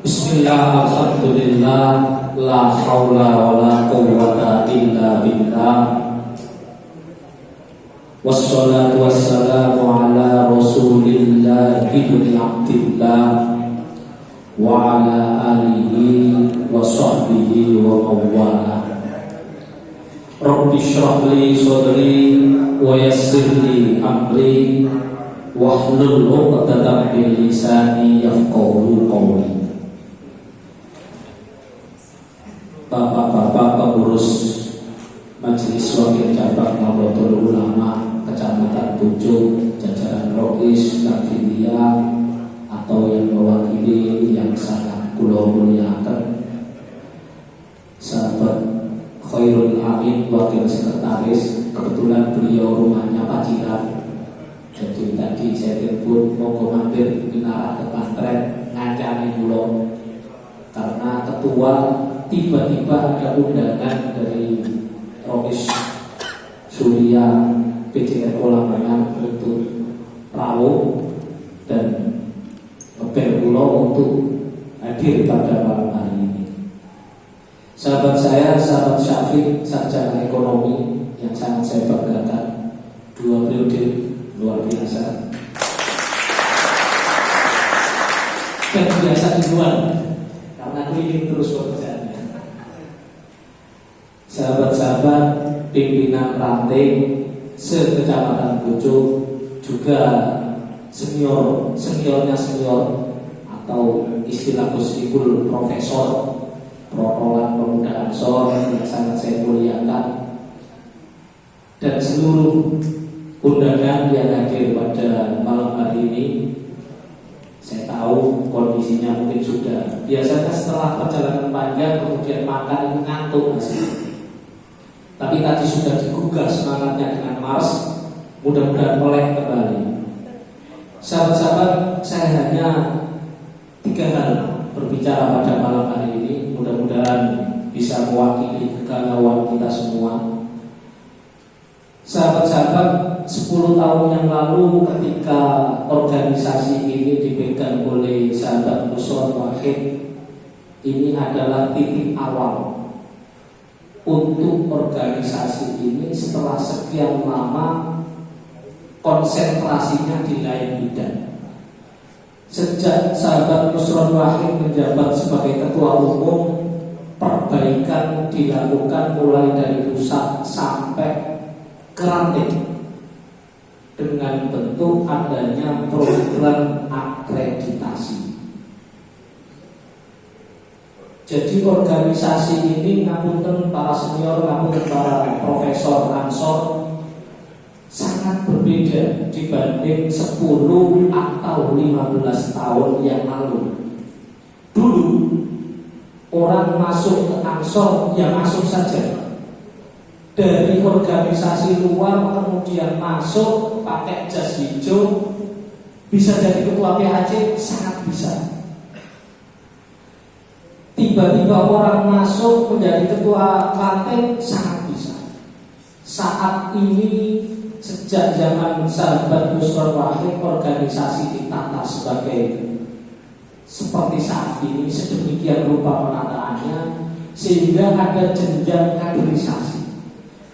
Bismillah, alhamdulillah, la haula wa la quwwata illa billah. Wassalatu wassalamu ala rasulillah ibni abdillah wa ala alihi wa sahbihi wa mawala. Rabbi shrah li sadri wa yassir li amri wahlul 'uqdatam min lisani yafqahu qawli. Bapak-bapak pengurus Majelis Wakil Cabang Nahdlatul Ulama Kecamatan Pucuk, jajaran Rokis, Kafilia, atau yang mewakili yang sangat kula muliakan, sahabat Khairul Amin, Wakil Sekretaris, kebetulan beliau rumahnya Paciran. Jadi tadi saya telepon mau mampir Minara Pesantren ngancani kula karena ketua tiba-tiba ada undangan dari Rokis Surya PCR Kolambangan untuk rawuh dan ngebel kula untuk hadir pada malam hari ini. Sahabat saya, sahabat Syafiq, sarjana ekonomi yang sangat saya banggakan, 2 periode luar biasa dan biasa di luar karena keliling terus pekerjaannya. Sahabat-sahabat pimpinan ranting se-Kecamatan Pucuk, juga seniornya senior atau istilah Gus profesor Protolan Pemuda Ansor yang sangat saya muliakan, dan seluruh undangan yang hadir pada malam hari ini. Saya tahu kondisinya mungkin sudah biasanya setelah perjalanan panjang kemudian makan itu ngantuk masih. Tapi tadi sudah digugah semangatnya dengan Mars, mudah-mudahan oleh kembali. Sahabat-sahabat, saya hanya 3 hal berbicara pada malam hari ini. Mudah-mudahan bisa mewakili kegalauan kita semua. Sahabat-sahabat, 10 tahun yang lalu ketika organisasi ini dipegang oleh sahabat Nusron Wahid, ini adalah titik awal untuk organisasi ini setelah sekian lama konsentrasinya di lain bidang. Sejak sahabat Nusron Wahid menjabat sebagai ketua umum, perbaikan dilakukan mulai dari pusat sampai ke ranting dengan bentuk adanya program akreditasi. Jadi organisasi ini, ngapunten para senior, ngapunten para profesor Ansor, sangat berbeda dibanding 10 atau 15 tahun yang lalu. Dulu orang masuk ke Ansor ya masuk saja, dari organisasi luar kemudian masuk pakai jas hijau, bisa jadi ketua PHC, sangat bisa. Tiba-tiba orang masuk menjadi ketua ranting, sangat bisa. Saat ini sejak zaman sahabat Nusron Wahid, organisasi ditata seperti saat ini, sedemikian rupa penataannya sehingga ada jenjang kaderisasi.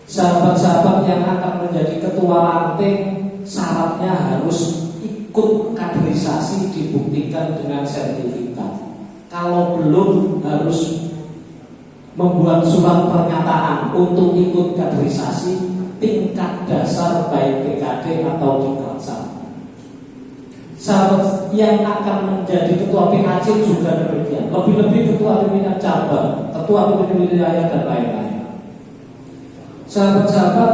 Sahabat-sahabat yang akan menjadi ketua ranting syaratnya harus ikut kaderisasi, dibuktikan dengan sertifikat. Kalau belum, harus membuat surat pernyataan untuk ikut kaderisasi tingkat dasar baik PKD atau tingkat satu. Sahabat yang akan menjadi ketua PAC juga demikian, lebih-lebih ketua pimpinan cabang, ketua pimpinan wilayah dan lain-lain. Sahabat-sahabat,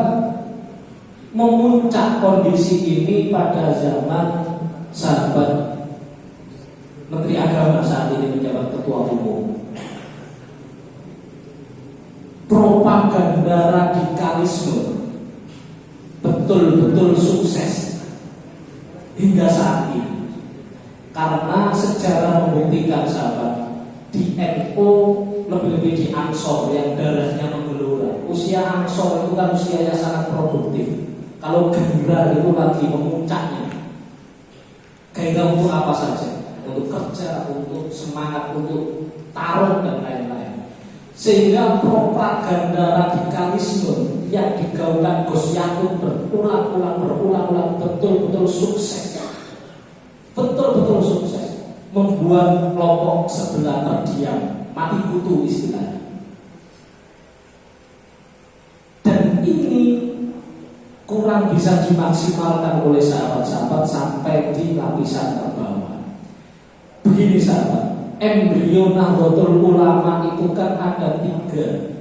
memuncak kondisi ini pada zaman sahabat Menteri Agama saat ini menjabat ketua umum. Propaganda radikalisme betul-betul sukses hingga saat ini, karena sejarah membuktikan sahabat, di NU, lebih-lebih di Ansor yang darahnya menggelora. Usia Ansor itu kan usianya sangat produktif. Kalau Gerindra itu lagi memuncaknya. Gairah untuk apa saja? untuk kerja, untuk semangat, untuk tarung dan lain-lain. Sehingga propaganda radikalisme yang digaungkan Gus Yakut berulang-ulang betul-betul sukses. Betul-betul sukses membuat kelompok sebelah terdiam, mati kutu istilahnya. Dan ini kurang bisa dimaksimalkan oleh sahabat-sahabat sampai di lapisan terbawah. Begini sahabat, embrio Nahdlatul Ulama itu kan ada 3.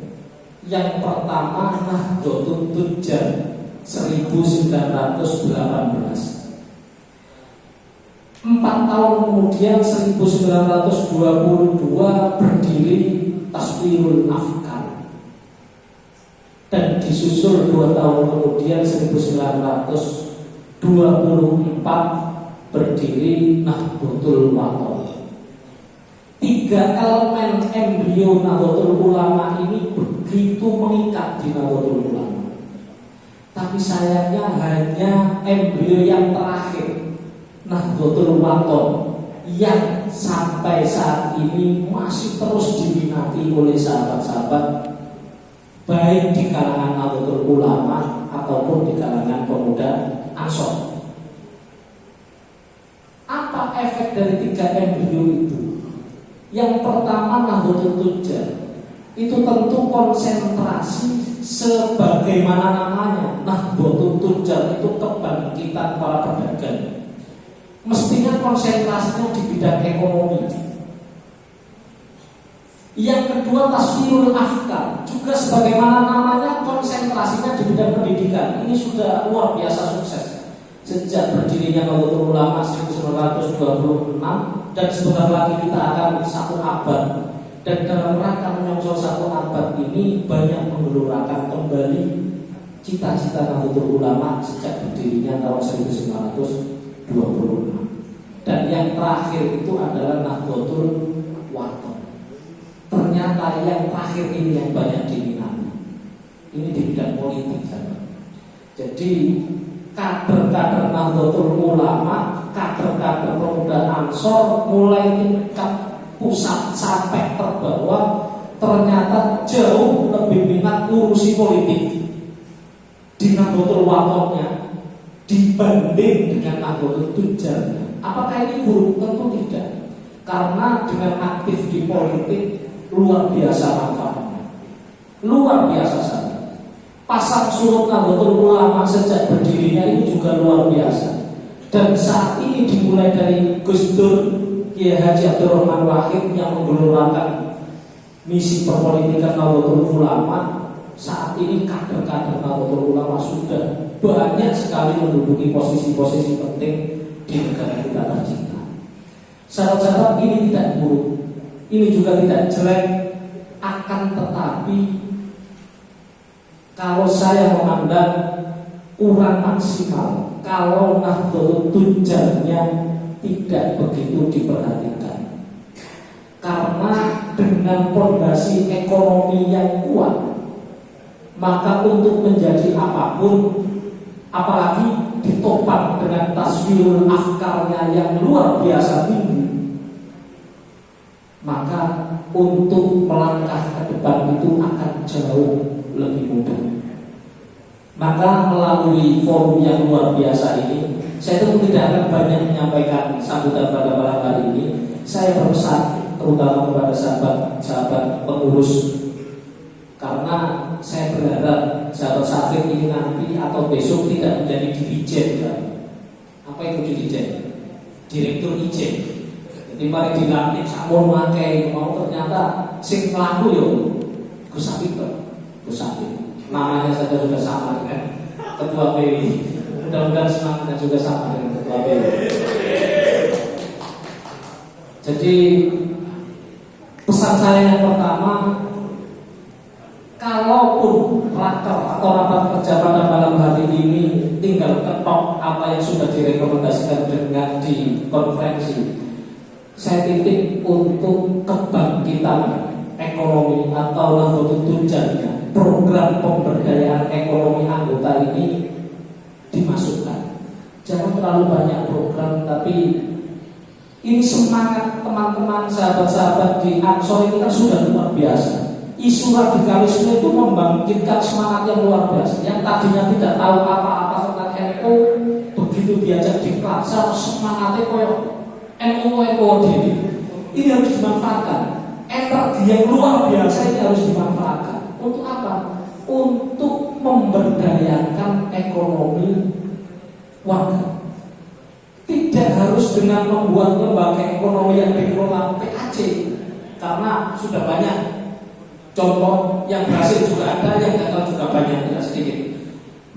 Yang pertama Nahdlatul Tujjar 1918. 4 tahun kemudian 1922 berdiri Taswirul Afkar, dan disusul 2 tahun kemudian 1924 berdiri Nahdlatul Wathon. 3 elemen embrio Nahdlatul Ulama ini begitu mengikat di Nahdlatul Ulama. Tapi sayangnya hanya embrio yang terakhir Nahdlatul Wathon yang sampai saat ini masih terus diminati oleh sahabat-sahabat, baik di kalangan Nahdlatul Ulama ataupun di kalangan pemuda Ansor. Apa efek dari 3 embrio itu? Yang pertama Nahdlatul Tujjar itu tentu konsentrasi sebagaimana namanya. Nahdlatul Tujjar itu kebangkitan para pedagang. Mestinya konsentrasinya di bidang ekonomi. Yang kedua Taswirul Afkar, juga sebagaimana namanya konsentrasinya di bidang pendidikan. Ini sudah luar biasa sukses. Sejak berdirinya Nahdlatul Ulama 1926, dan sebentar lagi kita akan 1 abad. Dan dalam rangka menyongsong 1 abad ini banyak menggelurakan kembali cita-cita Nahdlatul Ulama sejak berdirinya tahun 1926. Dan yang terakhir itu adalah Nahdlatul Wathon. Ternyata yang terakhir ini yang banyak diminati. Ini di bidang politik saja. Jadi kader-kader Nahdlatul Ulama, kader-kader pemuda Ansor mulai tingkat pusat sampai terbawah ternyata jauh lebih minat ngurusi politik di Nahdlatul Wathonnya dibanding dengan Nahdlatul Tujjar. Apakah ini buruk? Tentu tidak. Karena dengan aktif di politik luar biasa manfaatnya, luar biasa saja. Pasang surut Nahdlatul Ulama sejak berdirinya ini juga luar biasa. Dan saat ini dimulai dari Gus Dur Kiai Haji Abdul Rahman Wahid yang menggelurakan misi perpolitikan Nahdlatul Ulama. Saat ini kader-kader Nahdlatul Ulama sudah banyak sekali menduduki posisi-posisi penting di negara kita tercinta. Sahabat-sahabat, ini tidak buruk, ini juga tidak jelek. Akan tetapi kalau saya memandang kurang maksimal kalau Nahdlatul Tujjarnya tidak begitu diperhatikan. Karena dengan fondasi ekonomi yang kuat, maka untuk menjadi apapun, apalagi ditopang dengan taswirul afkarnya yang luar biasa tinggi, maka untuk melangkah ke depan itu akan jauh lebih mudah. Maka melalui forum yang luar biasa ini, saya tentu tidak akan banyak menyampaikan sambutan pada malam hari ini. Saya berpesan terutama kepada sahabat-sahabat pengurus, karena saya berharap sahabat Safir ini nanti atau besok tidak menjadi dirijen kan? Apa itu dirijen? Direktur ijen. Jadi mari dilantik sampun makai mau ternyata sing mlaku yo Gus Safir. Gus Safir. Namanya saja sudah sama dengan Ketua PWI. Mudah-mudahan semangatnya juga sama dengan Ketua PWI. Jadi pesan saya yang pertama, kalaupun raker atau rapat kerja pada malam hari ini tinggal ketok apa yang sudah direkomendasikan dengan di konferensi, saya titik untuk kebangkitan ekonomi atau Nahdlatul Tujjarnya, program pemberdayaan ekonomi anggota ini dimasukkan. Jangan terlalu banyak program, tapi Ini semangat teman-teman, sahabat-sahabat di Ansor ini kan sudah luar biasa. Isu radikalisme itu membangkitkan semangat yang luar biasa. Yang tadinya tidak tahu apa-apa tentang NU, begitu diajak di kelas, semangatnya koyok NU ini harus dimanfaatkan. Energi yang luar biasa ini harus dimanfaatkan. Untuk apa? Untuk memberdayakan ekonomi warga. Tidak harus dengan membuat lembaga ekonomi yang dikelola PAC, karena sudah banyak contoh yang berhasil juga ada, yang gagal juga banyak, tidak sedikit.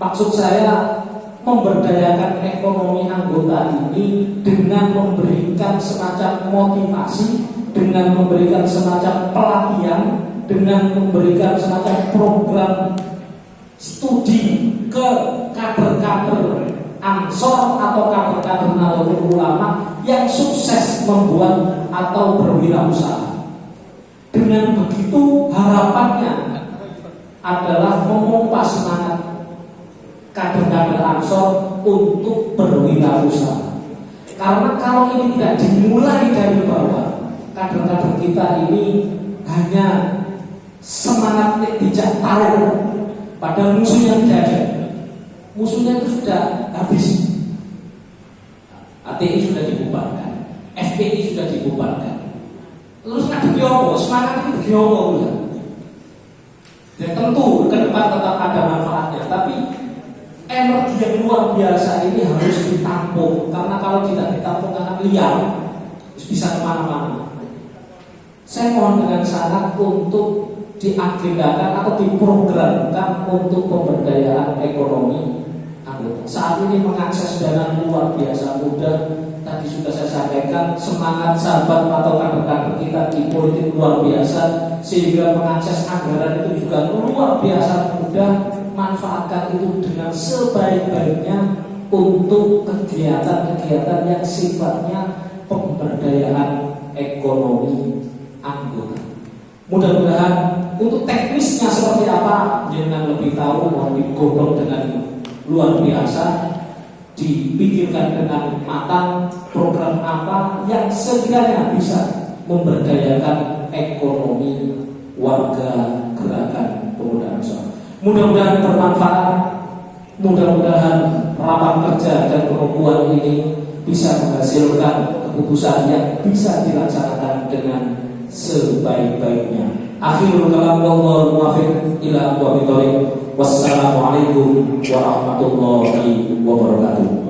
Maksud saya memberdayakan ekonomi anggota ini dengan memberikan semacam motivasi, dengan memberikan semacam pelatihan, dengan memberikan semacam program studi ke kader-kader Ansor atau kader-kader Nahdlatul Ulama yang sukses membuat atau berwirausaha. Dengan begitu harapannya adalah memompa semangat kader-kader Ansor untuk berwirausaha. Karena kalau ini tidak dimulai dari bawah, kader-kader kita ini hanya semangatnya tidak tahu pada musuhnya tidak ada. Musuhnya itu sudah habis. ATI sudah dibubarkan, FPI sudah dibubarkan. Terus ngadepi apa? Semangat itu bagaimana? Ya tentu ke depan tetap ada manfaatnya, tapi energi yang luar biasa ini harus ditampung. Karena kalau tidak ditampung akan liar, bisa kemana-mana. Saya mohon dengan sangat untuk diagendakan atau diprogramkan untuk pemberdayaan ekonomi anggota. Saat ini mengakses dana luar biasa mudah. Tadi sudah saya sampaikan, semangat sahabat atau kader-kader kita di politik luar biasa, sehingga mengakses anggaran itu juga luar biasa mudah. Manfaatkan itu dengan sebaik-baiknya untuk kegiatan-kegiatan yang sifatnya pemberdayaan ekonomi anggota. Mudah-mudahan untuk teknisnya seperti apa, jangan lebih tahu, mau digodok dengan luar biasa, dipikirkan dengan matang program apa yang sekiranya bisa memberdayakan ekonomi warga gerakan pemuda Ansor. Mudah-mudahan bermanfaat, mudah-mudahan rapat kerja dan perempuan ini bisa menghasilkan keputusan yang bisa dilaksanakan dengan sebaik-baiknya. Akhirul kalam, wallahu muwaffiq ila aqwamit thoriq. Wassalamualaikum warahmatullahi wabarakatuh.